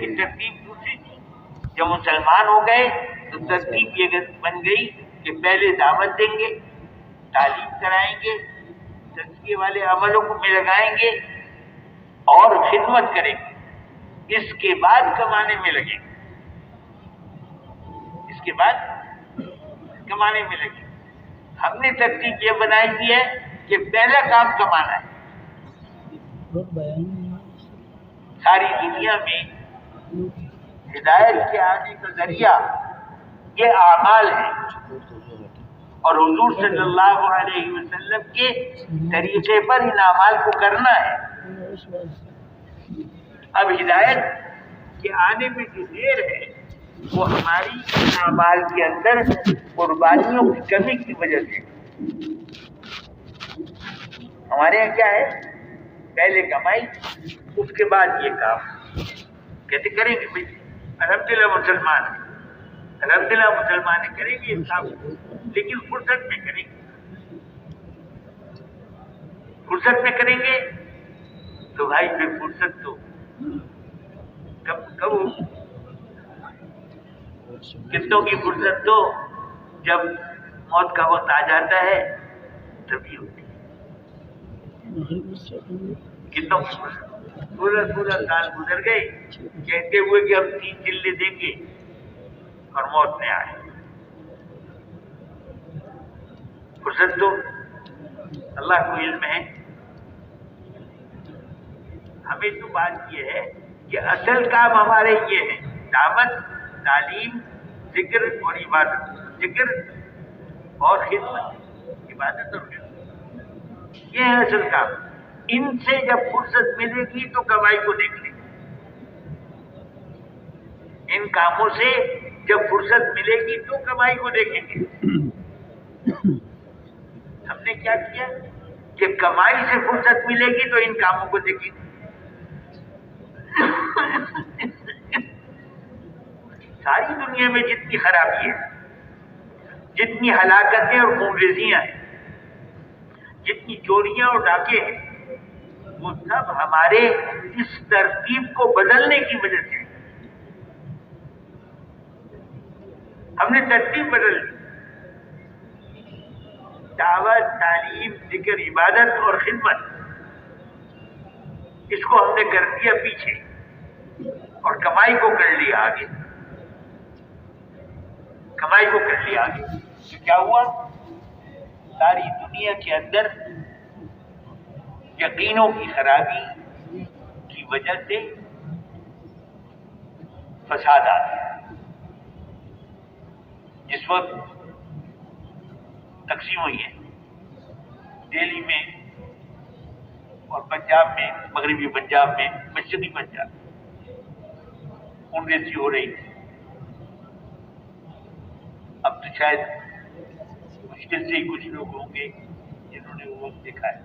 کی ترتیب دوسری تھی. جب مسلمان ہو گئے تو ترتیب یہ بن گئی کہ پہلے دعوت دیں گے، تعلیم کرائیں گے، تزکیے والے عملوں کو میں لگائیں گے اور خدمت کریں گے. اس کے بعد کمانے میں لگیں گے. اس کے بعد کمانے میں لگیں گے. ہم نے ترتیب یہ بنائی دی ہے کہ پہلا کام کمانا ہے. ساری دنیا میں ہدایت کے آنے کا ذریعہ یہ اعمال ہیں اور حضور صلی اللہ علیہ وسلم کے طریقے پر ان اعمال کو کرنا ہے. اب ہدایت کے آنے میں جو دیر ہے وہ ہماری اعمال کے اندر قربانیوں کی کمی کی وجہ سے. ہمارے یہاں کیا ہے، پہلے کمائی اس کے بعد یہ کام کہتے کریں گے. بھائی الحمدللہ مسلمان ہیں، الحمدللہ مسلمان ہیں، کریں گے کام لیکن فرصت میں کریں گے. فرصت میں کریں گے تو بھائی پھر فرصت تو کب کتنوں کی فرصت تو جب موت کا وقت آ جاتا ہے تبھی ہوتی ہے. کتنوں کی فرصت پورا سال گزر گئے کہتے ہوئے کہ ہم 3 چلے دیں گے اور موت نے آئے. فرصت تو اللہ کو علم ہے. ہمیں تو بات یہ ہے کہ اصل کام ہمارے یہ ہے دعوت، تعلیم، ذکر اور عبادت. ذکر اور خدمت، عبادت اور خدمت، یہ ہے اصل کام. ان سے جب فرصت ملے گی تو کمائی کو دیکھ لیں گے. ان کاموں سے جب فرصت ملے گی تو کمائی کو دیکھیں گے. ہم نے کیا کیا کہ کمائی سے فرصت ملے گی تو ان کاموں کو دیکھیں گے. ساری دنیا میں جتنی خرابی ہے، جتنی ہلاکتیں اور خونریزیاں ہیں، جتنی چوریاں اور ڈاکے ہیں، وہ سب ہمارے اس ترتیب کو بدلنے کی وجہ سے. ہم نے ترتیب بدل دی. دعوت، تعلیم، ذکر، عبادت اور خدمت، اس کو ہم نے کر دیا پیچھے اور کمائی کو کر لیا آگے. کمائی کو کر لیا آگے. تو کیا ہوا؟ ساری دنیا کے اندر یقینوں کی خرابی کی وجہ سے فساد آ گیا. جس وقت تقسیم ہوئی ہے دہلی میں اور پنجاب میں، مغربی پنجاب میں، مشرقی پنجاب، خونریزی ہو رہی تھی. اب تو شاید مشکل سے ہی کچھ لوگ ہوں گے جنہوں نے وہ وقت دیکھا ہے.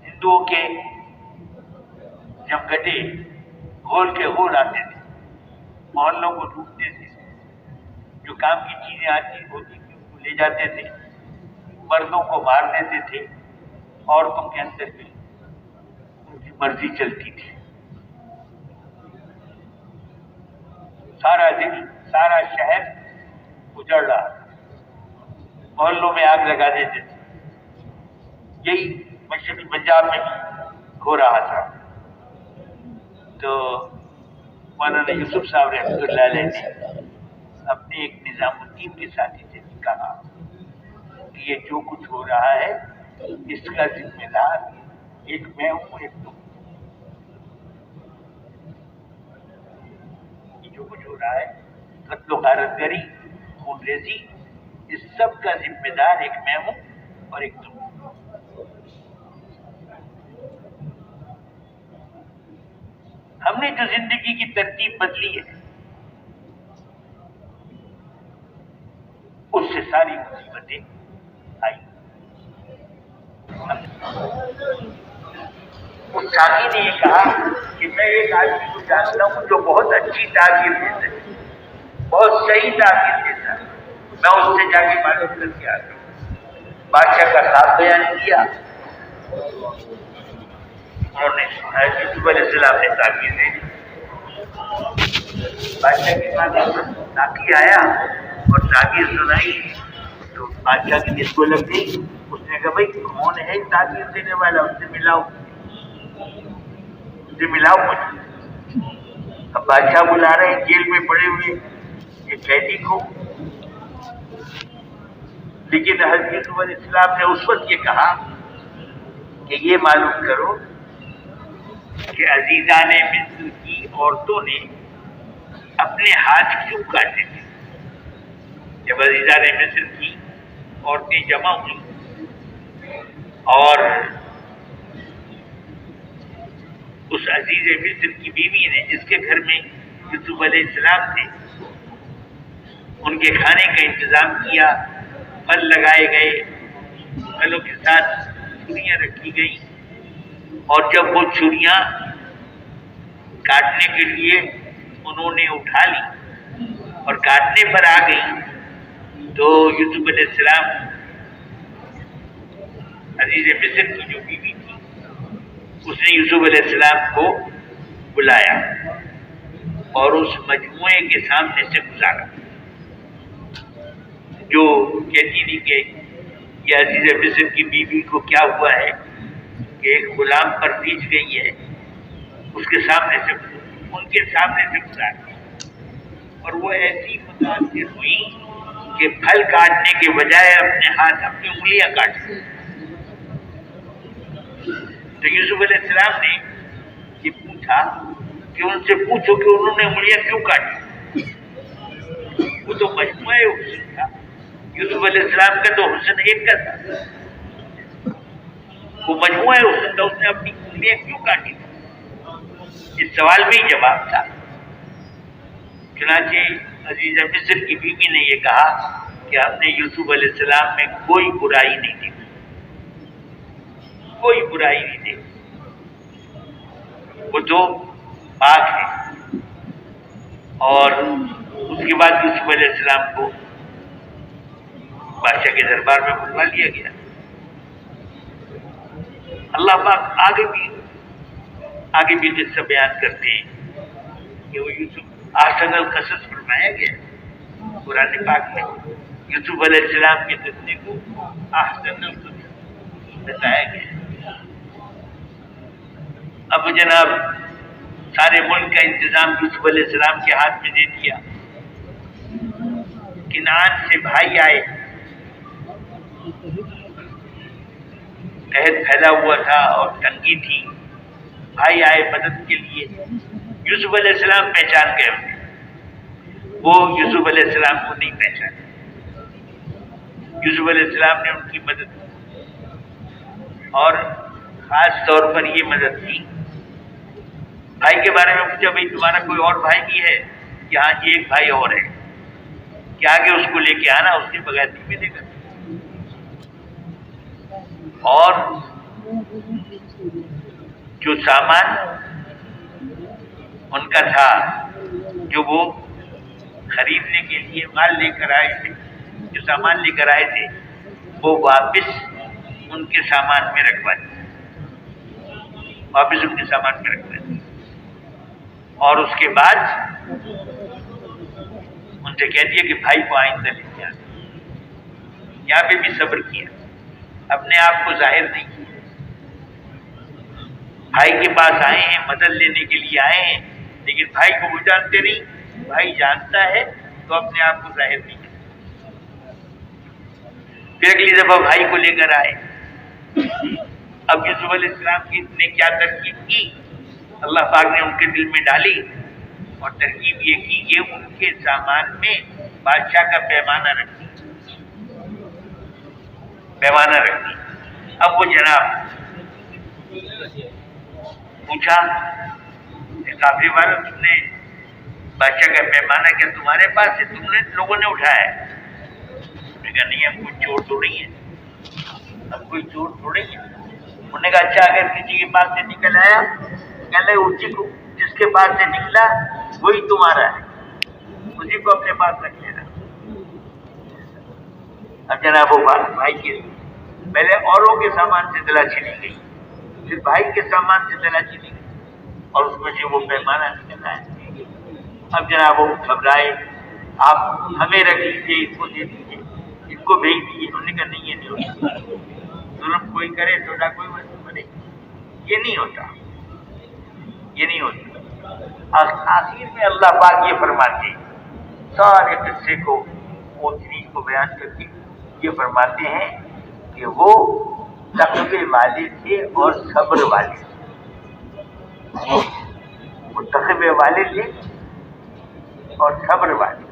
ہندوؤں کے جمگٹے ہول کے ہول آتے تھے، محلوں کو لوٹتے تھے، جو کام کی چیزیں آتی ہوتی تھی ان کو لے جاتے تھے، مردوں کو مار دیتے تھے، عورتوں کے اندر بھی ان کی مرضی چلتی تھی. سارا دن، سارا شہر اجڑ رہا تھا، محلوں میں آگ لگا دیتے تھے. یہی مشرقی پنجاب میں ہو رہا تھا. تو مولانا یوسف صاحب رحمۃ اللہ علیہ نے اپنے ایک نظام الدین کے ساتھی سے کہا کہ یہ جو کچھ ہو رہا ہے اس کا ذمہ دار ایک میں ہوں، ایک تم. یہ جو کچھ ہو رہا ہے، قتل و غارت گری، خون ریزی، اس سب کا ذمہ دار ایک میں ہوں اور ایک تم. ہم نے جو زندگی کی ترتیب بدلی ہے اس سے ساری مصیبتیں آئی. اس ساتھی نے یہ کہا کہ میں ایک آدمی کو جانتا ہوں جو بہت اچھی تعلیم دیتا ہے، بہت صحیح تعلیم دیتا ہے، میں اس سے جا کے معلوم کر کے آتا ہوں. بادشاہ کا ساتھ بیان کیا، انہوں نے یوسف علیہ السلام نے تعبیر دے دی. بادشاہ کے پاس ساقی آیا اور تعبیر سنائی تو بادشاہ کی دل کو لگ گئی. اس نے کہا بھائی کون ہے تعبیر دینے والا، اس سے ملاؤ مجھے. اب بادشاہ بلا رہے ہیں جیل میں پڑے ہوئے ایک قیدی کو، لیکن حضرت یوسف علیہ السلام نے اس وقت یہ کہا کہ یہ معلوم کرو کہ عزیزان مصر کی عورتوں نے اپنے ہاتھ کیوں کاٹے تھے. جب عزیزان مصر کی عورتیں جمع ہوئی اور اس عزیز مصر کی بیوی نے جس کے گھر میں یوسف علیہ السلام تھے ان کے کھانے کا انتظام کیا، پھل لگائے گئے، پھلوں کے ساتھ چھریاں رکھی گئی، اور جب وہ چھریاں کاٹنے کے لیے انہوں نے اٹھا لی اور کاٹنے پر آ گئی تو یوسف علیہ السلام عزیز مصر کی جو بیوی تھی اس نے یوسف علیہ السلام کو بلایا اور اس مجموعے کے سامنے سے گزارا جو کہتی تھی کہ یہ عزیز مصر کی بیوی کو کیا ہوا ہے کہ ایک غلام پر بیچ گئی ہے، اس کے سامنے سے ان کے سامنے سے گزارا. اور وہ ایسی متاثر ہوئی کہ پھل کاٹنے کے بجائے اپنے ہاتھ اپنی انگلیاں کاٹ دی. تو یوسف علیہ السلام نے یہ پوچھا کہ ان سے پوچھو کہ انہوں نے انگلیاں کیوں کاٹی. وہ تو مجموعہ حسن تھا، یوسف علیہ السلام کا تو حسن ایک کا تھا، وہ مجموعہ حسن تھا، اس نے اپنی انگلیاں کیوں کاٹی. اس سوال میں ہی جواب تھا. چنانچہ عزیزہ مصر کی بیوی نے یہ کہا کہ ہم نے یوسف علیہ السلام میں کوئی برائی نہیں دیکھی، کوئی برائی نہیں دیکھی، وہ تو پاک ہے. اور اس کے بعد یوسف علیہ السلام کو بادشاہ کے دربار میں بلوا لیا گیا. اللہ پاک آگے بھی قصہ بیان کرتے ہیں کہ وہ یوسف احسن القصص فرمایا گیا قرآن پاک میں. یوسف علیہ السلام کے قصے کو احسن القصص بتایا گیا. اب جناب سارے ملک کا انتظام یوسف علیہ السلام کے ہاتھ میں دے دیا. کنعان سے بھائی آئے، قحط پھیلا ہوا تھا اور تنگی تھی، بھائی آئے مدد کے لیے. یوسف علیہ السلام پہچان گئے انہیں، وہ یوسف علیہ السلام کو نہیں پہچانے. یوسف علیہ السلام نے ان کی مدد کی اور خاص طور پر یہ مدد کی، بھائی کے بارے میں پوچھا بھائی تمہارا کوئی اور بھائی بھی ہے؟ کہ ہاں جی ایک بھائی اور ہے، کہ آگے اس کو لے کے آنا، اس کے بغیر نہیں ملے گا. اور جو سامان ان کا تھا جو وہ خریدنے کے لیے مال لے کر آئے تھے، جو سامان لے کر آئے تھے وہ واپس ان کے سامان میں رکھوا دیا، واپس ان کے سامان میں رکھوا دیا. اور اس کے بعد ان سے کہہ دیا کہ بھائی کو آئندہ لے کے آنا. یہاں پہ بھی صبر کیا، اپنے آپ کو ظاہر نہیں کیا. بھائی کے پاس آئے ہیں، مدد لینے کے لیے آئے ہیں، لیکن بھائی کو وہ جانتے نہیں. بھائی جانتا ہے تو اپنے آپ کو ظاہر نہیں کرتا. پھر اگلی دفعہ بھائی کو لے کر آئے. اب یوسف علیہ السلام نے کیا ترکیب کی، اللہ پاک نے ان کے دل میں ڈالی، اور ترکیب یہ کی کہ ان کے سامان میں بادشاہ کا پیمانہ رکھ دیا. اب وہ جناب پوچھا کافی بار تم نے بادشاہ کا پیمانہ کیا تمہارے پاس ہے، تم نے لوگوں نے اٹھایا ہے؟ انہوں نے کہا نہیں، ہم کوئی چور تھوڑی ہیں، انہوں نے کہا اچھا اگر کسی کے پاس سے نکل آیا، کہنے اسی کو جس کے پاس سے نکلا وہی تمہارا ہے، اسی کو اپنے پاس رکھ لینا. اب جناب وہ بھائی کے پہلے اوروں کے سامان سے تلاشی لی گئی، پھر بھائی کے سامان سے تلاشی لی گئی اور اس میں سے وہ پیمانہ نکل آیا. اب جناب وہ گھبرائے, آپ ہمیں رکھ لیجیے, اس کو دے دیجیے, اس کو بھیج دیجیے. انہوں نے کہا نہیں, یہ نہیں ہوتا. ظلم کوئی کرے سودا کوئی وصول بنے, یہ نہیں ہوتا, یہ نہیں ہوتا. آخر میں اللہ پاک یہ فرماتے ہیں, سارے قصے کو اونچ نیچ کو بیان کر کے یہ فرماتے ہیں کہ وہ تقوی والے تھے اور صبر والے تھے. وہ تقوی والے تھے اور صبر والے.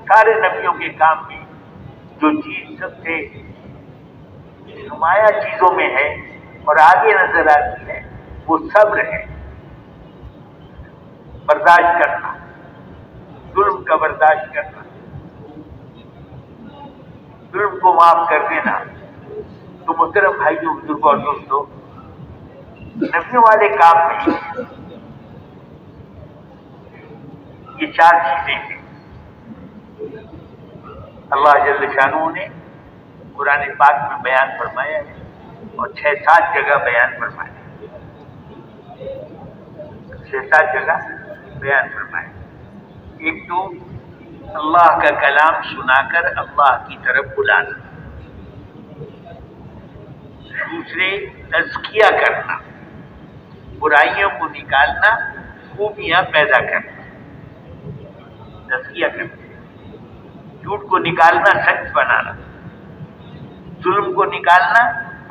سارے نبیوں کے کام میں جو چیز سب سے نمایاں چیزوں میں ہے اور آگے نظر آتی ہے وہ صبر ہے. برداشت کرنا, ظلم کا برداشت کرنا, ظلم کو معاف کر دینا. تو محترم بھائیوں, بزرگوں اور دوستوں, نبیوں والے کام میں یہ چار چیزیں ہیں. اللہ جل شانہ نے قرآن پاک میں بیان فرمایا ہے اور 6-7 جگہ بیان فرمایا ہے. 6-7 جگہ بیان فرمایا. ایک تو اللہ کا کلام سنا کر اللہ کی طرف بلانا. دوسرے تزکیہ کرنا, برائیوں کو نکالنا, خوبیاں پیدا کرنا. تزکیہ کرنا, جھوٹ کو نکالنا, سچ بنانا. ظلم کو نکالنا,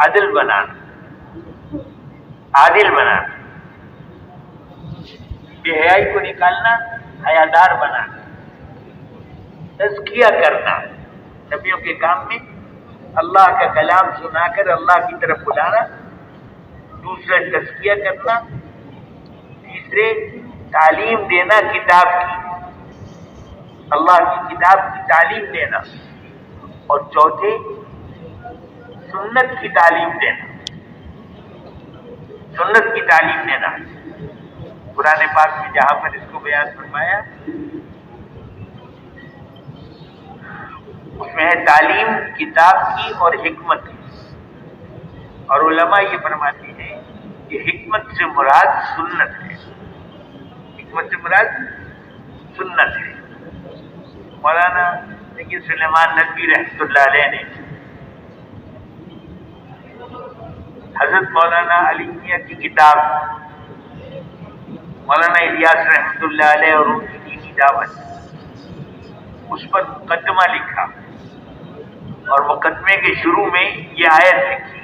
عدل بنانا, عادل بنانا. بے حیائی کو نکالنا, حیادار بنانا. تزکیہ کرنا, نبیوں کے کام میں اللہ کا کلام سنا کر اللہ کی طرف بلانا. دوسرا تزکیہ کرنا. تیسرے تعلیم دینا کتاب کی, اللہ کی کتاب کی تعلیم دینا. اور چوتھے سنت کی تعلیم دینا, سنت کی تعلیم دینا. قرآن پاک میں جہاں پر اس کو بیان فرمایا اس میں ہے تعلیم کتاب کی اور حکمت کی. اور علماء یہ فرماتے ہیں کہ حکمت سے مراد سنت ہے, حکمت سے مراد سنت ہے. مولانا سید سلیمان ندوی رحمۃ اللہ علیہ نے حضرت مولانا علی میاں کی کتاب مولانا الیاس رحمۃ اللہ علیہ اور ان کی دینی دعوت, اس پر مقدمہ لکھا اور مقدمے کے شروع میں یہ آیت لکھی,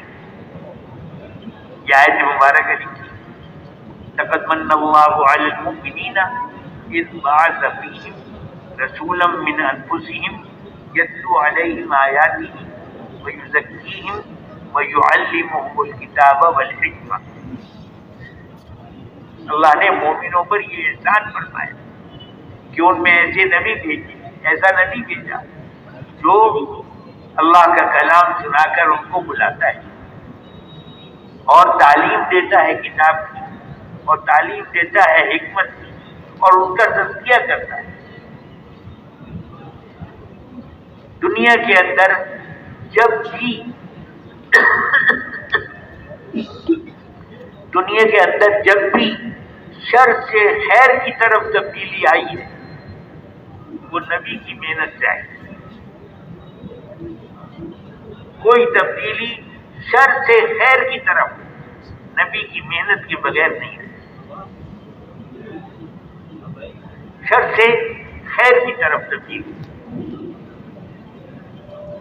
یہ آیت مبارکہ لکھی, لقد من اللہ علی المؤمنین اذ بعث فیہم رسولا من انفسہم یتلو علیہم آیاتہ ویزکیہم ویعلمہم الکتاب والحکمہ. اللہ نے مومنوں پر یہ احسان فرمایا کہ ان میں ایسے نبی بھیجے, ایسا نبی بھیجا جو اللہ کا کلام سنا کر ان کو بلاتا ہے اور تعلیم دیتا ہے کتاب کی اور تعلیم دیتا ہے حکمت کی اور ان کا تزکیہ کرتا ہے. دنیا کے اندر جب بھی دنیا کے اندر جب بھی شر سے خیر کی طرف تبدیلی آئی ہے وہ نبی کی محنت سے آئی. کوئی تبدیلی شر سے خیر کی طرف نبی کی محنت کے بغیر نہیں ہے. شر سے خیر کی طرف تبدیلی,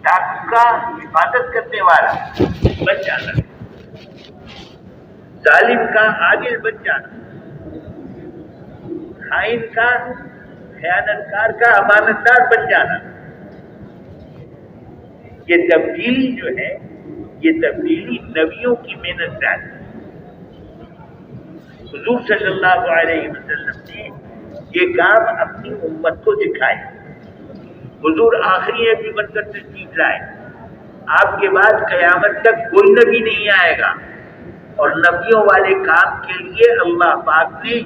ڈاکو کا حفاظت کرنے والا بن جانا, ظالم کا عادل بن جانا, خائن کا خیانت کار کا امانت دار بن جانا. یہ تبدیلی جو ہے یہ تبدیلی نبیوں کی محنت سے آتی. حضور صلی اللہ علیہ وسلم نے یہ کام اپنی امت کو دکھائے. حضور آخری نبی بن کر تشریف لائے. آپ کے بعد قیامت تک کوئی نبی نہیں آئے گا اور نبیوں والے کام کے لیے اللہ پاک نے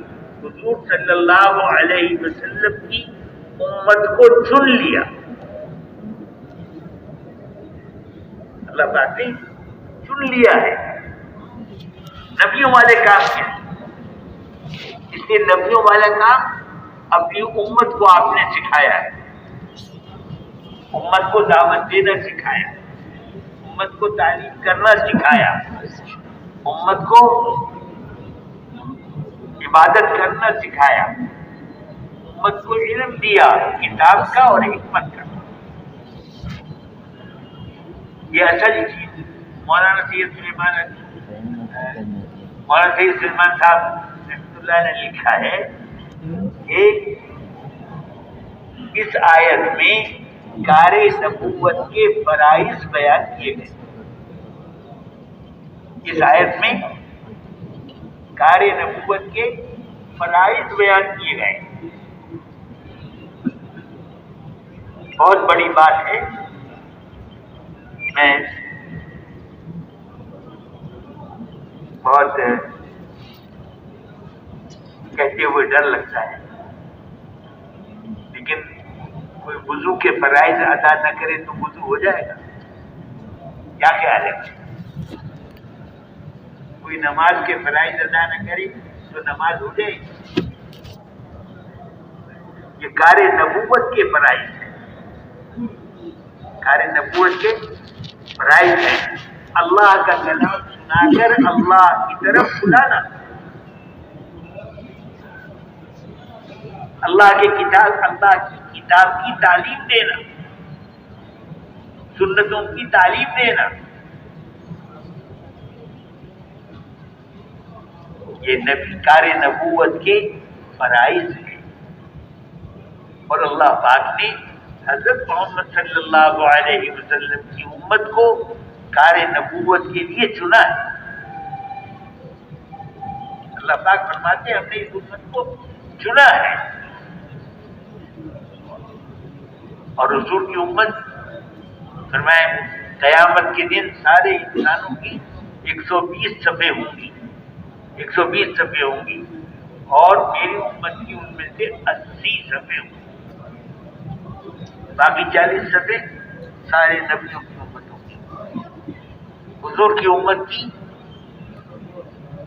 حضور صلی اللہ علیہ وسلم کی امت کو چن لیا. اللہ پاک نے چن لیا ہے. نبیوں والے کام کیا؟ اس لیے نبیوں والا کام اپنی امت کو آپ نے سکھایا ہے، امت کو دعوت دینا سکھایا، امت کو تعلیم کرنا سکھایا، امت کو عبادت کرنا سکھایا، امت کو علم دیا کتاب کا اور حکمت کا. یہ اصل چیز. مولانا سید سلیمان صاحب رحمۃ اللہ نے لکھا ہے کہ اس آیت میں کار نبوت کے فرائض بیان کیے گئے. اس آیت میں کار نبوت کے فرائض بیان کیے گئے. بہت بڑی بات ہے. میں بہت کہتے ہوئے ڈر لگتا ہے، لیکن کوئی وضو کے فرائض ادا نہ کرے تو وضو ہو جائے گا؟ کیا خیال ہے؟ کوئی نماز کے فرائض ادا نہ کرے تو نماز ہو جائے گی؟ یہ کار نبوت کے فرائض ہیں، کار نبوت کے فرائض ہیں. اللہ کا کلام سنا کر اللہ کی طرف بلانا، اللہ کی کتاب کی تعلیم دینا، سنتوں کی تعلیم دینا، یہ کار نبوت کے فرائض ہیں. اور اللہ پاک نے حضرت محمد صلی اللہ علیہ وسلم کی امت کو کار نبوت کے لیے چنا ہے. اللہ پاک فرماتے ہیں ہم نے اس امت کو چنا ہے. اور حضور کی امت فرمایا قیامت کے دن سارے انسانوں کی 120 صفیں ہوں گی، 120 صفیں ہوں گی، اور میری امت کی ان میں سے 80 صفیں ہوں گی. باقی 40 صفیں سارے نبیوں کی امتوں کی. حضور کی امت کی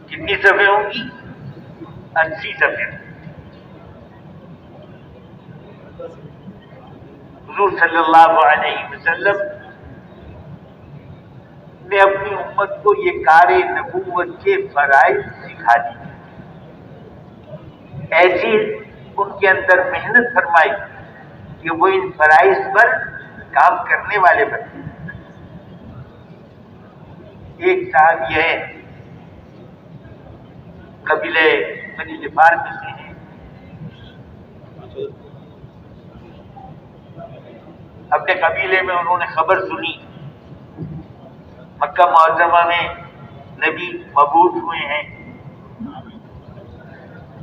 کتنی صفیں ہوں گی؟ 80 صفیں. حضور صلی اللہ علیہ وسلم نے اپنی امت کو یہ کار نبوت کے فرائض سکھا دی. ایسی ان کے اندر محنت فرمائی کہ وہ ان فرائض پر کام کرنے والے بنے. ایک صاحب یہ ہے قبیلے بنی غفار میں سے ہیں. اپنے قبیلے میں انہوں نے خبر سنی مکہ معظمہ میں نبی مبعوث ہوئے ہیں.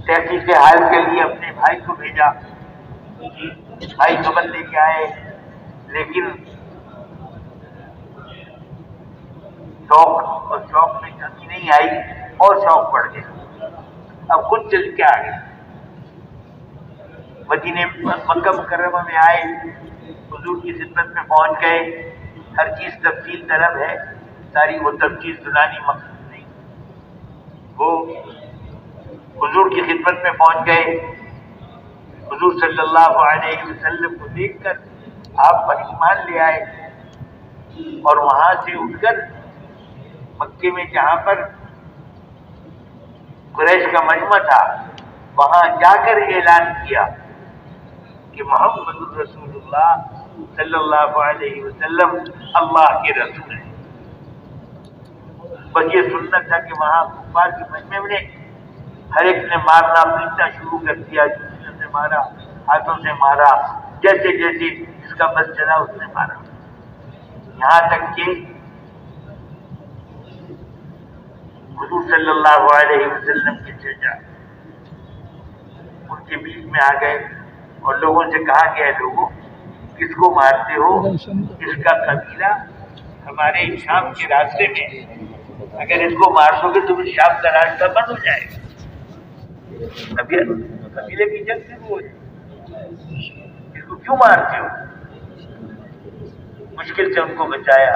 تحقیق حال کے لیے اپنے بھائی کو بھیجا. بھائی خبر لے کے آئے، لیکن شوق میں کمی نہیں آئی اور شوق بڑھ گیا. اب خود چل کے آ گئے. مدینے مکہ مکرمہ میں آئے، حضور کی خدمت میں پہنچ گئے. ہر چیز تفصیل طلب ہے، ساری وہ تفصیل سنانی مقصود نہیں. وہ حضور کی خدمت میں پہنچ گئے. حضور صلی اللہ علیہ وسلم کو دیکھ کر آپ پر ایمان لے آئے، اور وہاں سے اٹھ کر مکے میں جہاں پر قریش کا مجمع تھا وہاں جا کر اعلان کیا کہ محمد رسول اللہ صلی اللہ علیہ وسلم اللہ کے رسول ہیں. بس یہ سننا تھا کہ وہاں کفار کے مجمع میں ہر ایک نے مارنا پیٹنا شروع کر دیا. جوتیوں سے مارا، ہاتھوں سے مارا، جیسے جیسے جس کا بس چلا اس نے مارا. یہاں تک کہ حضور صلی اللہ علیہ وسلم کے چچا ان کے بیچ میں آ گئے اور لوگوں سے کہا کہ اے لوگوں، کس کو مارتے ہو؟ اس کا قبیلہ ہمارے شام کے راستے میں، اگر اس کو مار دو گے تو شام کا راستہ بند ہو جائے گا. قبیلے کی جنگ شروع ہو جائے. اس کو کیوں مارتے ہو؟ مشکل سے ان کو بچایا.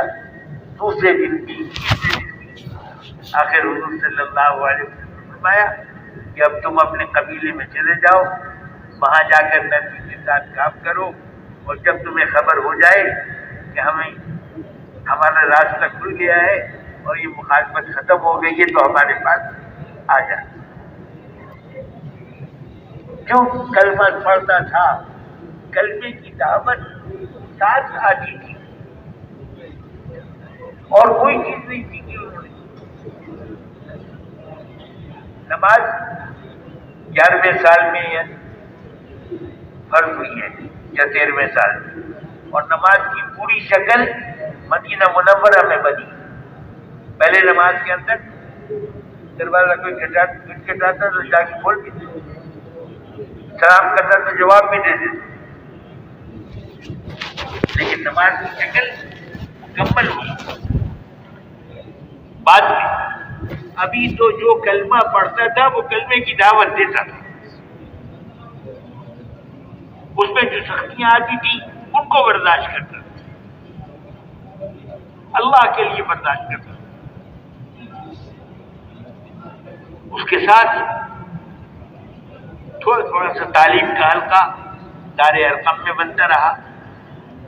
دوسرے دن بھی، تیسرے دن بھی، آخر حضور صلی اللہ علیہ وسلم نے فرمایا کہ اب تم اپنے قبیلے میں چلے جاؤ، وہاں جا کر نرمی کے ساتھ کام کرو، اور جب تمہیں خبر ہو جائے کہ ہمارا راستہ کھل گیا ہے اور یہ مخالفت ختم ہو گئی ہے تو ہمارے پاس آ جائے۔ جو کلمہ پڑھتا تھا کلمے کی دعوت ساتھ آتی تھی، اور کوئی چیز نہیں سیکھی انہوں نے۔ نماز 11ویں سال میں فرض ہوئی ہے یا 13ویں سال میں، اور نماز کی پوری شکل مدینہ منورہ میں بنی۔ پہلے نماز کے اندر دروازہ کوئی کھٹکھٹاتا تو جا کے کھول بھی دیتے، سلام کرتا تو جواب بھی دے دیتے، لیکن نماز کی شکل مکمل ہوئی بعد میں۔ ابھی تو جو کلمہ پڑھتا تھا وہ کلمے کی دعوت دیتا تھا، اس میں جو سختیاں آتی تھی ان کو برداشت کرتا تھا، اللہ کے لیے برداشت کرتا تھا۔ اس کے ساتھ تھوڑا سا تعلیم کا حلقہ دار ارقم میں بنتا رہا۔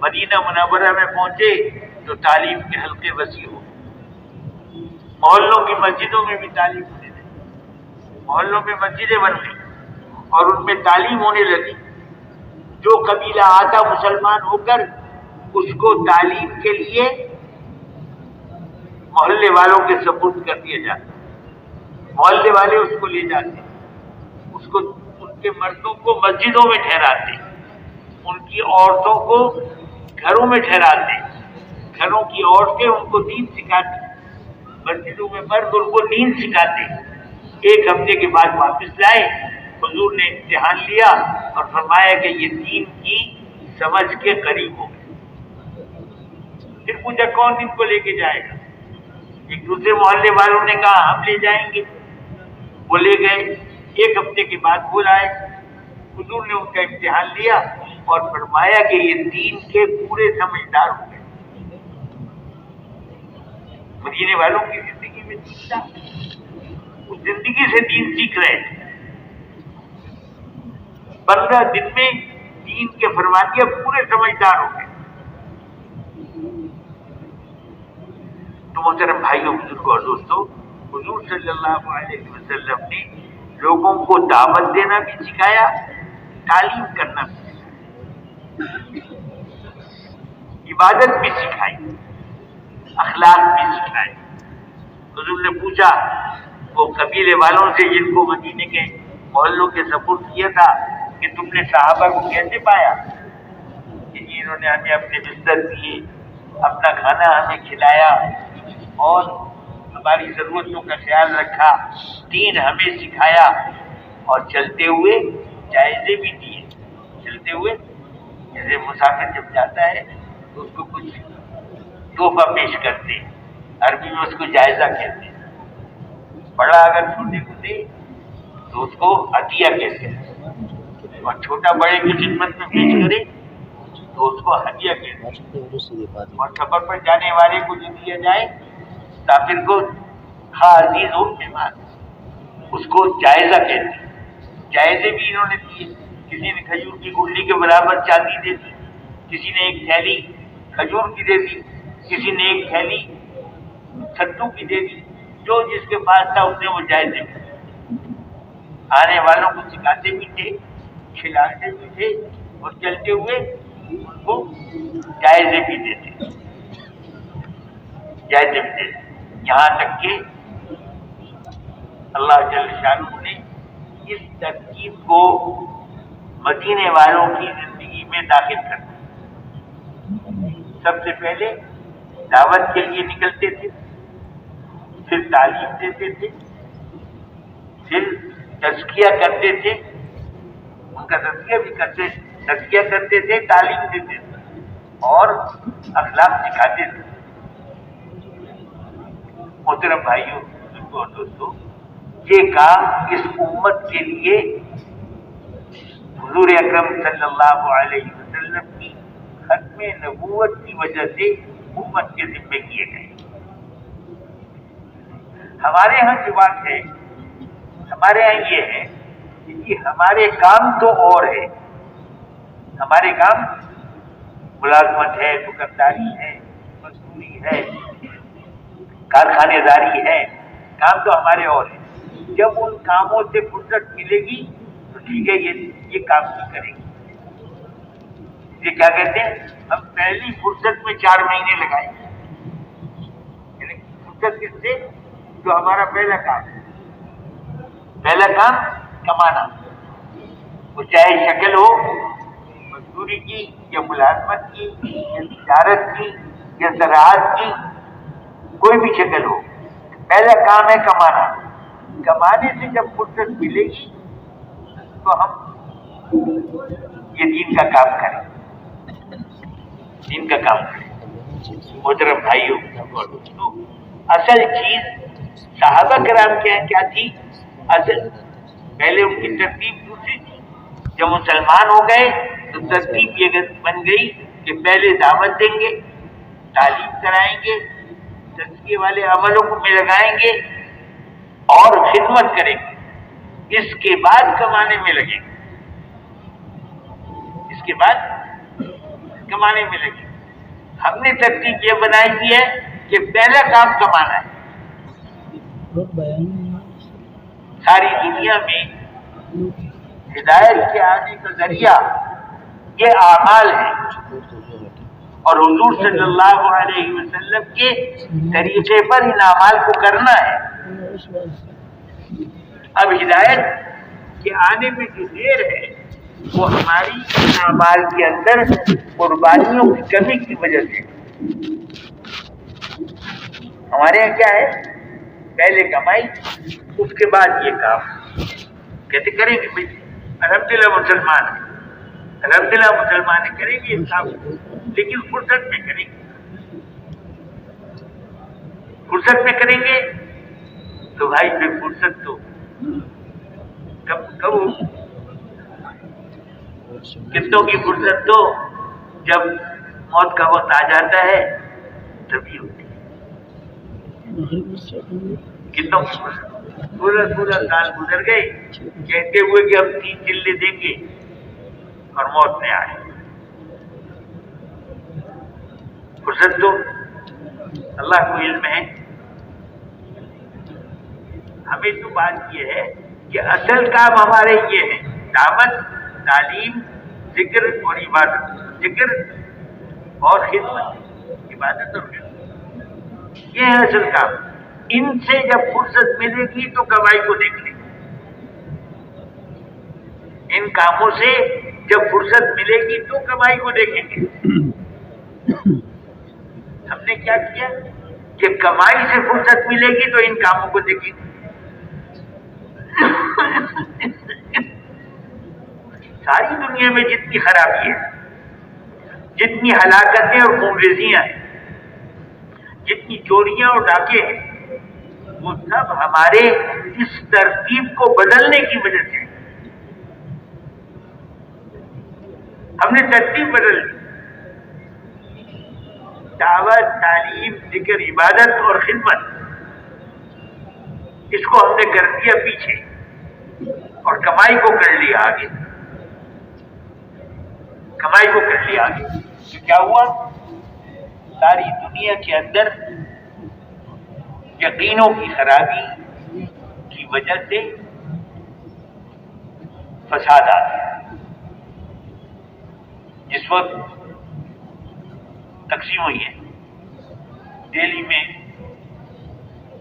مدینہ منورہ میں پہنچے تو تعلیم کے حلقے وسیع ہو، محلوں کی مسجدوں میں بھی تعلیم ہونے لگی، محلوں میں مسجدیں بن گئی اور ان میں تعلیم ہونے لگی۔ جو قبیلہ آتا مسلمان ہو کر اس کو تعلیم کے لیے محلے والوں کے سپرد کر دیا جاتا، محلے والے اس کو لے جاتے، اس کو ان کے مردوں کو مسجدوں میں ٹھہراتے، ان کی عورتوں کو گھروں میں ٹھہراتے، گھروں کی عورتیں ان کو دین سکھاتی، مسجدوں میں مرد ان کو دین سکھاتے۔ 1 ہفتے کے بعد واپس لائے، حضور نے امتحان لیا اور فرمایا کہ یہ دین کی سمجھ کے قریب ہو گئے۔ پھر پوچھا کون ان کو لے کے جائے گا؟ ایک دوسرے محلے والوں نے کہا ہم لے جائیں گے، وہ لے گئے۔ 1 ہفتے کے بعد وہ لائے، حضور نے ان کا امتحان لیا اور فرمایا کہ یہ دین کے پورے سمجھدار ہو گئے۔ مدینے والوں کی زندگی میں دین تھا، اس زندگی سے دین سیکھ رہے تھے۔ 15 دن میں دین کے فرمانیے پورے سمجھدار ہو گئے۔ تو محترم بھائیوں، بزرگوں اور دوستوں، حضور صلی اللہ علیہ وسلم نے لوگوں کو دعوت دینا بھی سکھایا، تعلیم کرنا بھی سکھایا، عبادت بھی سکھائی، اخلاق بھی سکھائے۔ حضور نے پوچھا وہ قبیلے والوں سے جن کو مدینے کے محلوں کے سپرد کیا تھا کہ تم نے صحابہ کو کیسے پایا؟ کہ انہوں نے ہمیں اپنے بستر دیے، اپنا کھانا ہمیں کھلایا اور ہماری ضرورتوں کا خیال رکھا، دین ہمیں سکھایا اور چلتے ہوئے جائزے بھی دیے۔ چلتے ہوئے جیسے مسافر جب جاتا ہے تو اس کو کچھ تحفہ پیش کرتے، عربی میں اس کو جائزہ کہتے ہیں۔ بڑا اگر چھوٹے کو دے تو اس کو عطیہ کہتے ہیں، اور چھوٹا بڑے کی خدمت میں پیش کرے تو اس کو ہدیہ کہتے ہیں۔ اور سفر پر جانے والے کو جو دیا جائے، مسافر کو خواہ عزیز ہو مہمان، اس کو جائزہ کہتے ہیں۔ جائزے بھی انہوں نے دیے، کسی نے کھجور کی گٹلی کے برابر چاندی دے دی، کسی نے ایک تھیلی کھجور کی دے دی، کسی نے ایک تھیلی ستو کی دے دی، جو جس کے پاس تھا اس نے وہ جائزے بھی دیے۔ آنے والوں کو سکھاتے بھی تھے، کھلاتے بھی تھے اور چلتے ہوئے ان کو جائزے بھی دیتے، جائزے بھی دیتے، یہاں تک کہ اللہ جل شانہ نے اس ترکیب کو مدینے والوں کی زندگی میں داخل کر دیا۔ سب سے پہلے دعوت کے لیے نکلتے تھے، پھر تعلیم دیتے تھے، پھر تزکیہ کرتے تھے، ان کا تزکیہ بھی کرتے، تزکیہ کرتے تھے، تعلیم دیتے تھے اور اخلاق سکھاتے تھے۔ محترم بھائیوں اور دوستوں، یہ کام اس امت کے لیے حضور اکرم صلی اللہ علیہ وسلم کی ختم نبوت کی وجہ سے امت کے ذمے کیے گئے۔ ہمارے یہاں جو بات ہے، ہمارے یہاں یہ ہے کہ ہمارے کام تو اور ہے، ہمارے کام ملازمت ہے، دکانداری ہے، مزدوری ہے، کارخانے داری ہے، کام تو ہمارے اور ہے۔ جب ان کاموں سے فرصت ملے گی تو ٹھیک ہے، یہ کام نہیں کریں گے۔ یہ کیا کہتے ہیں، ہم پہلی فرصت میں 4 مہینے لگائیں گے، یعنی فرصت کس سے، جو ہمارا پہلا کام ہے، پہلا کام کمانا، وہ چاہے شکل ہو مزدوری کی یا ملازمت کی یا تجارت کی یا زراعت کی، کوئی بھی شکل ہو، پہلا کام ہے کمانا۔ کمانے سے جب فرصت ملے گی تو ہم یہ دین کا کام کریں، دین کا کام کریں۔ محترم بھائیوں، تو اصل چیز صحابہ کرام کے یہاں کیا تھی، اصل پہلے ان کی ترتیب دوسری تھی۔ جب مسلمان ہو گئے تو ترتیب یہ بن گئی کہ پہلے دعوت دیں گے، تعلیم کرائیں گے، تزکیے والے عملوں کو میں لگائیں گے اور خدمت کریں گے، اس کے بعد کمانے میں لگیں گے، اس کے بعد کمانے میں لگیں گے۔ ہم نے ترتیب یہ بنائی دی ہے کہ پہلا کام کمانا ہے۔ ساری دنیا میں ہدایت کے آنے کا ذریعہ یہ اعمال ہیں، اور حضور صلی اللہ علیہ وسلم کے طریقے پر ان اعمال کو کرنا ہے۔ اب ہدایت کے آنے میں جو دیر ہے وہ ہماری اعمال کے اندر قربانیوں کی کمی کی وجہ سے۔ ہمارے یہاں کیا ہے، پہلے کمائی، اس کے بعد یہ کام کہتے کریں گے، بھائی الحمدللہ مسلمان ہیں، الحمدللہ مسلمان ہیں، کریں گے کام، لیکن فرصت میں کریں گے، فرصت میں کریں گے تو بھائی پھر فرصت تو کب ہو، کتنوں کی فرصت تو جب موت کا وقت آ جاتا ہے تبھی ہوتی ہے۔ کتنوں کی فرصت، پورا سال گزر گئے کہتے ہوئے کہ ہم 3 چلے دیں گے اور موت میں آئے۔ فرصت تو اللہ کو علم ہے، ہمیں تو بات یہ ہے کہ اصل کام ہمارے یہ ہے، دعوت، تعلیم، ذکر اور عبادت، ذکر اور خدمت، عبادت اور خدمت، یہ ہے اصل کام۔ ان سے جب فرصت ملے گی تو کمائی کو دیکھ لیں گے، ان کاموں سے جب فرصت ملے گی تو کمائی کو دیکھیں گے۔ ہم نے کیا کیا کہ کمائی سے فرصت ملے گی تو ان کاموں کو دیکھیں گے۔ ساری دنیا میں جتنی خرابی ہے، جتنی ہلاکتیں اور خونریزیاں ہیں، جتنی چوریاں اور ڈاکے ہیں، وہ سب ہمارے اس ترتیب کو بدلنے کی وجہ سے۔ ہم نے ترتیب بدل دی، دعوت، تعلیم، ذکر، عبادت اور خدمت، اس کو ہم نے کر دیا پیچھے اور کمائی کو کر لیا آگے، کمائی کو کر لیا آگے۔ تو کیا ہوا، ساری دنیا کے اندر یقینوں کی خرابی کی وجہ سے فساد آ گیا۔ جس وقت تقسیم ہوئی ہے دہلی میں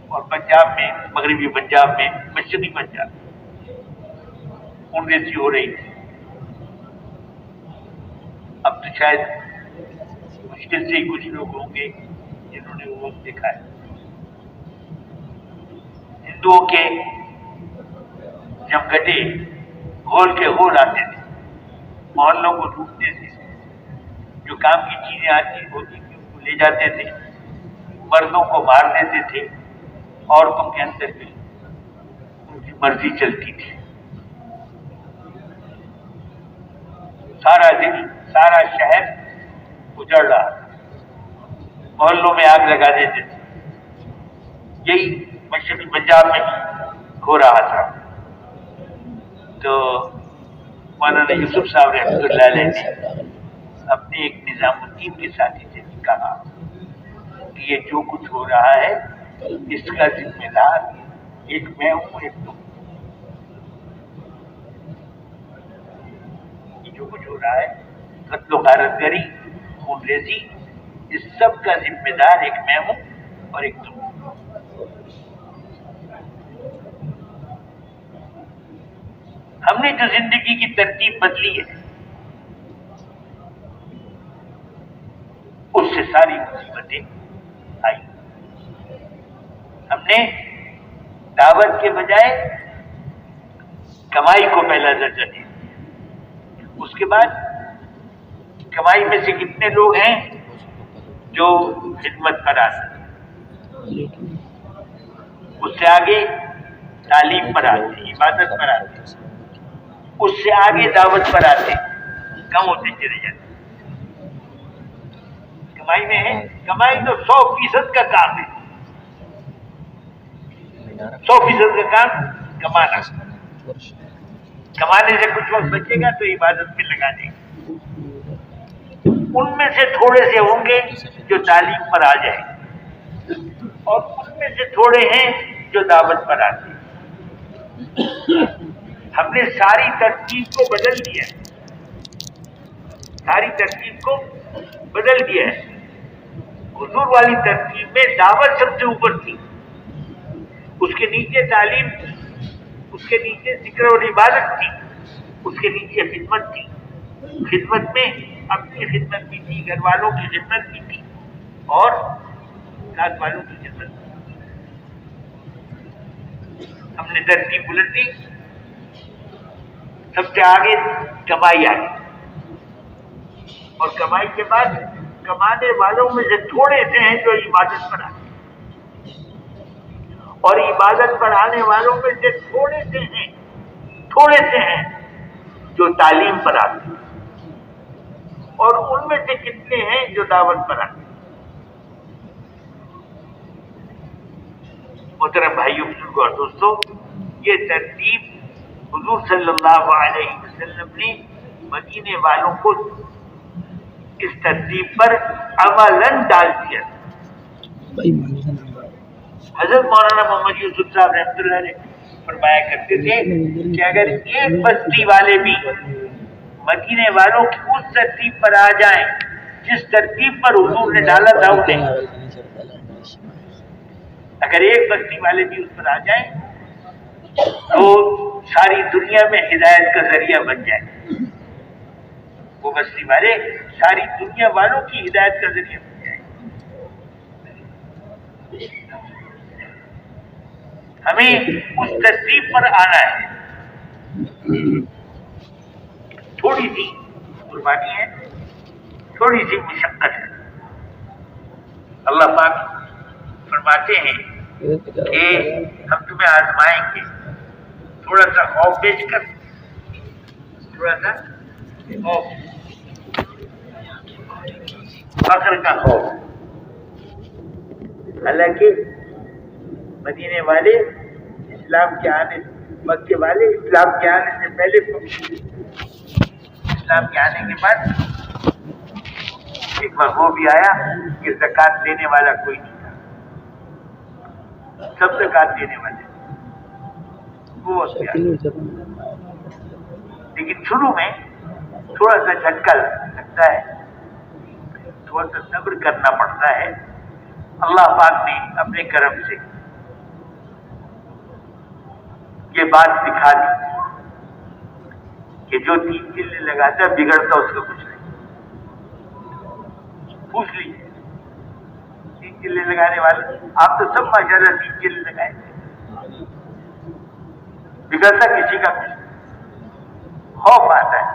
اور پنجاب میں، مغربی پنجاب میں، مشرقی پنجاب، خونریزی ہو رہی تھی۔ اب تو شاید مشکل سے ہی کچھ لوگ ہوں گے جنہوں نے وہ وقت دیکھا ہے۔ ہندوؤں کے جمگٹے ہول کے ہول آتے تھے، محلوں کو لوٹتے تھے، جو کام کی چیزیں آتی ہوتی تھی ان کو لے جاتے تھے، مردوں کو مار دیتے تھے، عورتوں کے اندر بھی ان کی مرضی چلتی تھی۔ سارا دن، سارا شہر اجڑ رہا، محلوں میں آگ لگا دیتے تھے۔ یہی مشرقی پنجاب میں ہو رہا تھا، تو مولانا یوسف صاحب رحمۃ اللہ علیہ نے اپنے ایک نظام الدین کے ساتھی سے کہا کہ یہ جو کچھ ہو رہا ہے اس کا ذمہ دار ایک میں ہوں، ایک تم۔ یہ جو کچھ ہو رہا ہے، قتل و غارت گری، خون ریزی، اس سب کا ذمہ دار ایک میں ہوں اور ایک تم۔ ہم نے جو زندگی کی ترتیب بدلی ہے اس سے ساری مصیبتیں آئی۔ ہم نے دعوت کے بجائے کمائی کو پہلا درجہ دیا، اس کے بعد کمائی میں سے کتنے لوگ ہیں جو خدمت پر آتے، اس سے آگے تعلیم پر آتے، عبادت پر آتے، اس سے آگے دعوت پر آتے، کم ہوتے چلے جاتے۔ کمائی میں ہے، کمائی تو 100% کا کام ہے، 100% کا کام کمانا۔ کمانے سے کچھ وقت بچے گا تو عبادت میں لگا دیں گے۔ ان میں سے تھوڑے سے ہوں گے جو تعلیم پر آ جائیں گے، اور ان میں سے تھوڑے ہیں جو دعوت پر آتے ہیں۔ ہم نے ساری ترتیب کو بدل دیا ہے، ساری ترتیب کو بدل دیا ہے۔ حضور والی ترتیب میں دعوت سب سے اوپر تھی، اس کے نیچے تعلیم تھی، اس کے نیچے ذکر اور عبادت تھی، اس کے نیچے خدمت تھی۔ خدمت میں اپنی خدمت بھی تھی، گھر والوں کی خدمت بھی تھی، اور ساتھ والوں کی خدمت بھی تھی۔ ہم نے ترتیب الٹ دی، سب سے آگے کمائی آئی، اور کمائی کے بعد کمانے والوں میں سے تھوڑے سے ہیں جو عبادت پر آتے ہیں، اور عبادت پر آنے والوں میں سے تھوڑے سے ہیں جو تعلیم پر آتے ہیں، اور ان میں سے کتنے ہیں جو دعوت پر آتے ہیں۔ محترم بھائیوں، بزرگوں اور دوستوں، یہ ترتیب حضور صلی اللہ علیہ وسلم نے مدینے والوں کو اس ترتیب پر عملاً ڈال دیا۔ حضرت مولانا محمد یوسف صاحب رحمۃ اللہ علیہ فرمایا کرتے تھے کہ اگر ایک بستی والے بھی مدینے والوں کی اس ترتیب پر آ جائیں جس ترتیب پر حضور نے ڈالا تھا انہیں، اگر ایک بستی والے بھی اس پر آ جائیں تو ساری دنیا میں ہدایت کا ذریعہ بن جائے۔ وہ بستی والے ساری دنیا والوں کی ہدایت کا ذریعہ بن جائے۔ ہمیں اس ترتیب پر آنا ہے۔ تھوڑی سی قربانی ہے، تھوڑی سی مشقت ہے۔ اللہ پاک فرماتے ہیں کہ ہم تمہیں آزمائیں گے، تھوڑا سا خوف بیچ کر، تھوڑا سا خوف، فخر کا خوف۔ حالانکہ مدینے والے اسلام کے آنے، مکے والے اسلام کے آنے سے پہلے، اسلام کے آنے کے بعد ایک بار وہ بھی آیا کہ زکوٰۃ دینے والا کوئی نہیں تھا، سب زکوٰۃ دینے والے، وہ لیکن شروع میں تھوڑا سا جھٹکا لگتا ہے، تھوڑا سا صبر کرنا پڑتا ہے۔ اللہ پاک نے اپنے کرم سے یہ بات دکھا دی کہ جو 3 چلے لگاتا بگڑتا اس کا کچھ نہیں۔ پوچھ لیجیے 3 چلے لگانے والے، آپ تو سب ماشاءاللہ 3 چلے لگائے تھے، بگڑتا کسی کا کچھ نہیں۔ خوف آتا ہے،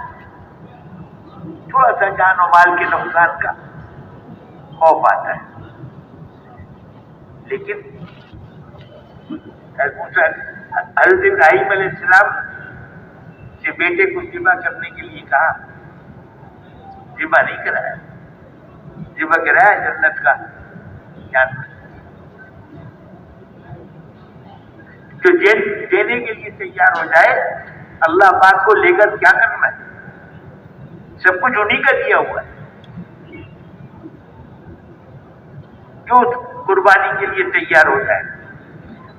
تھوڑا سا جان و مال کے نقصان کا خوف آتا ہے، لیکن حضرت ابراہیم علیہ السلام سے بیٹے کو ذبح کرنے کے لیے کہا، ذبح نہیں کرایا، ذبح کرایا جنت کا جانور۔ جو دینے کے لیے تیار ہو جائے، اللہ پاک کو لے کر کیا کرنا ہے؟ سب کچھ انہیں کا دیا ہوا ہے. جو قربانی کے لیے تیار ہو جائے،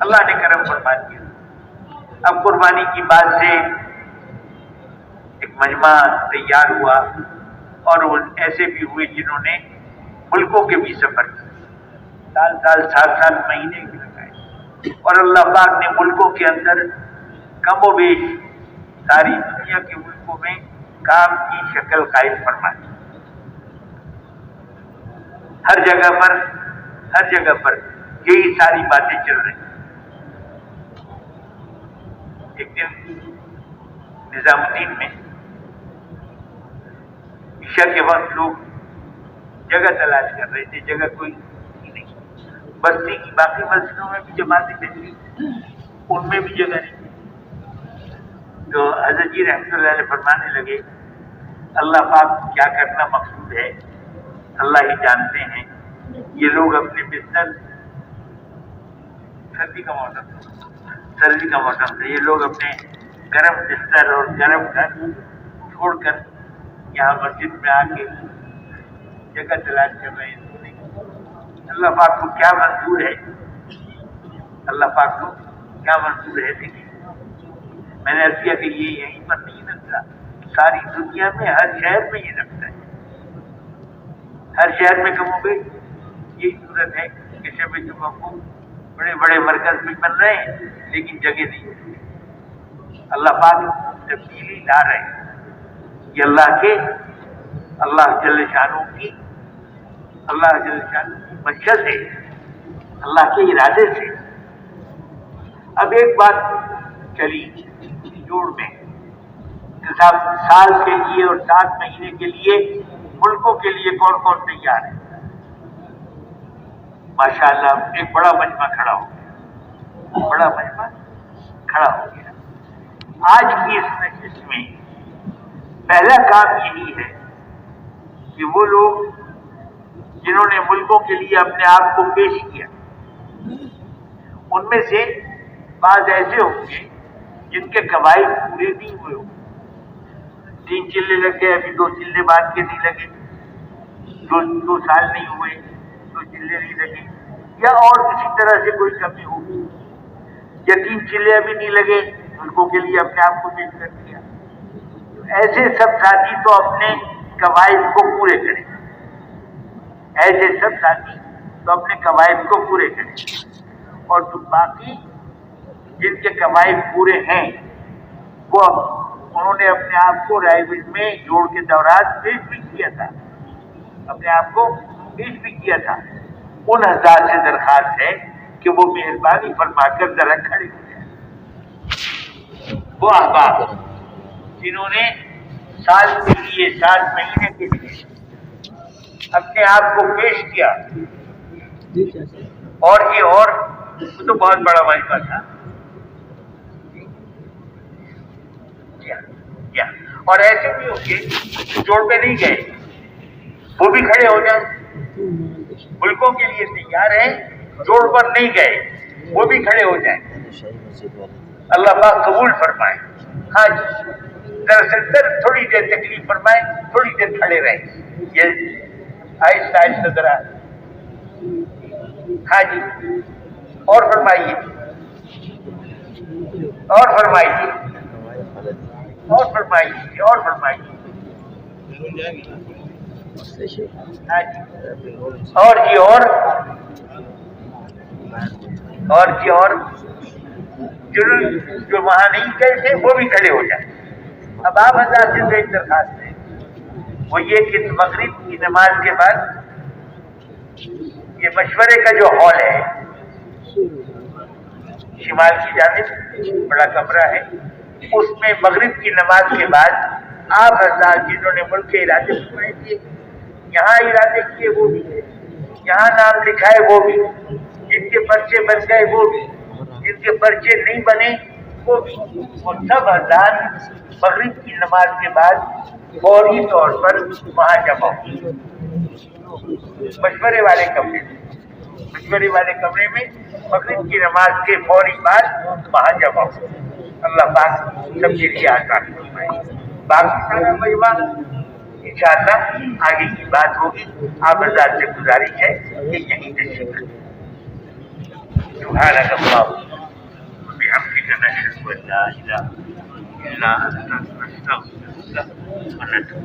اللہ نے کرم فرما دیا. اب قربانی کی بات سے ایک مجمع تیار ہوا، اور وہ ایسے بھی ہوئے جنہوں نے ملکوں کے بھی سفر کیا، سال 7 مہینے بھی لگائے، اور اللہ پاک نے ملکوں کے اندر کم و بیش ساری دنیا کے ملکوں میں کام کی شکل قائم فرمائی. ہر جگہ پر یہی ساری باتیں چل رہی. ایک دن نظام الدین میں عشاء کے وقت لوگ جگہ تلاش کر رہے تھے، جگہ کوئی نہیں. بستی کی باقی مسجدوں میں بھی جماعتیں بجلی، ان میں بھی جگہ نہیں. تو حضرت جی رحمۃ اللہ علیہ فرمانے لگے، اللہ پاک کیا کرنا مقصود ہے اللہ ہی جانتے ہیں. یہ لوگ اپنے بستر، سردی کا موسم تھا، یہ لوگ اپنے گرم بستر اور گرم گھر چھوڑ کر یہاں مسجد میں آ کے جگہ تلاش کر رہے ہیں. اللہ پاک کو کیا منظور ہے، اللہ پاک کو کیا منظور ہے. دیکھیے، میں نے عرض کیا کہ یہ یہیں پر نہیں لگتا، ساری دنیا میں ہر شہر میں یہ لگتا ہے. ہر شہر میں کم ہو گئی یہی صورت ہے کہ شب جمعہ کو بڑے بڑے مرکز بھی بن رہے ہیں لیکن جگہ نہیں ہے. اللہ پاک تبدیلی لا رہے ہیں. یہ اللہ جل شانہ کی منشا سے، اللہ کے ارادے سے. اب ایک بات چلی جوڑ میں کہ صاحب سال کے لیے اور 7 مہینے کے لیے ملکوں کے لیے کون کون تیار ہے. ماشاءاللہ ایک بڑا مجمع کھڑا ہو گیا. آج کی اس مجلس میں پہلا کام یہی ہے کہ وہ لوگ جنہوں نے ملکوں کے لیے اپنے آپ کو پیش کیا، ان میں سے بعض ایسے ہوں گے جن کے قواعد پورے نہیں ہوئے ہوں. 3 چلے لگ گئے، ابھی 2 چلے بعد کے نہیں لگے، 2 سال نہیں ہوئے 2 چلے نہیں لگے، یا اور کسی طرح سے کوئی کمی ہوگی، یا 3 چلے ابھی نہیں لگے، ملکوں کے لیے اپنے آپ کو پیش کر دیا. ایسے سب ساتھی تو اپنے قواعد کو پورے کریں، اور جو باقی جن کے قواعد پورے ہیں وہ انہوں نے اپنے آپ کو رائے میں جوڑ کے دوران پیش بھی کیا تھا، اپنے آپ کو پیش بھی کیا تھا. ان حضرات سے درخواست ہے کہ وہ مہربانی فرما کر ذرا کھڑے ہو جائیں. وہ احباب جنہوں نے سال کے لیے 7 مہینے کے لیے اپنے آپ کو پیش کیا، اور وہ تو بہت بڑا مجمع تھا. اور ایسے بھی ہوں گے جوڑ پہ نہیں گئے، وہ بھی کھڑے ہو جائیں. ملکوں کے لیے تیار ہیں، جوڑ پر نہیں گئے، وہ بھی کھڑے ہو جائیں. اللہ پاک قبول فرمائے. ہاں جی، دراصل تھوڑی دیر تکلیف فرمائے، تھوڑی دیر کھڑے رہیں. یہ آہستہ ذرا. ہاں جی، اور فرمائیے. ہاں جی، اور جو وہاں نہیں گئے تھے وہ بھی کھڑے ہو جائیں. اب آپ حضرات سے ایک درخواست ہے، وہ یہ کہ مغرب کی نماز کے بعد یہ مشورے کا جو ہال ہے شمال کی جانب بڑا کمرہ ہے، اس میں مغرب کی نماز کے بعد آپ حضرات جنہوں نے ملک کے ارادے فرمائے تھے، یہاں ارادے کیے وہ بھی، یہاں نام لکھا ہے وہ بھی، جن کے پرچے بن گئے وہ بھی، جن کے پرچے نہیں بنے وہ بھی، وہ سب حضرات مغرب کی نماز کے بعد فوری طور پر وہاں جمع ہو. مشورے والے کمرے میں مغرب کی نماز کے فوری بعد وہاں جمع ہو. اللہ پاک سب کے لیے آسان فرمائے. باقی سارا مجمع انشاءاللہ آگے کی بات ہوگی. آپ حضرات سے گزارش ہے کہ یہیں تشریف رکھیں. سبحانک اللہم وبحمدک نشہد ان لا الہ الا انت نستغفرک ونتوب.